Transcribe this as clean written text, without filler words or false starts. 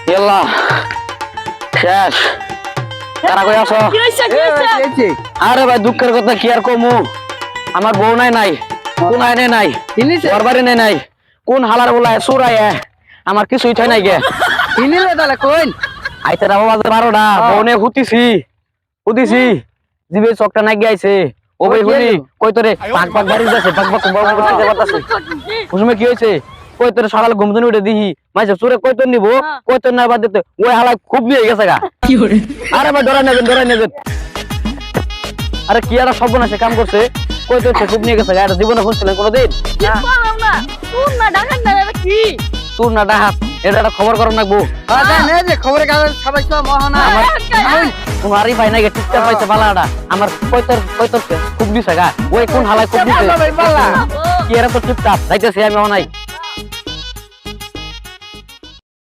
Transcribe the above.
ইয়াল্লা শেষ তারা কই আছো? আরে ভাই দুঃখের কথা কি আর কমু, আমার বউ নাই কোন আইনে নাই ঘরবাড়ি নাই কোন হালার বলায় চুরাই আমার কিছুই থাই নাই গে ইনিলে তাহলে কোন আইতে রাবো বাজে 12টা বউনে হুতিছি জিবে চকটা নাই গাইছে ও ভাই হুনি কই তোরে পাক পাক বাড়ি যাচ্ছে পাক পাক বউ করতে পারতাছে কুসুমে কি হইছে কই তোরে সকালে ঘুম থেকে উঠে দিহি মাইছে চুরে কই তোর নিবো কই তোর না বাদ দিতে ওই হালা খুব নিয়ে গেছে গা কি করে আরে ভাই ডরাই নেবেন আরে কি আর সর্বনাশে কাম করছে কই তোর খুব নিয়ে গেছে গা এটা জীবনে খুঁজছিলেন কোনোদিন তোর না ডাহাত এটা একটা খবর করো নাকবো খবরের কাগজ ছাপাইছো মহানা তোমারই ভাই নাকি টিকতে পাইছে বালাটা আমার কই তোর খুব দিছে গা ওই কোন হালায় খুব দিছে কি এরা তো চুপচাপ যাইতেছি আমি নাই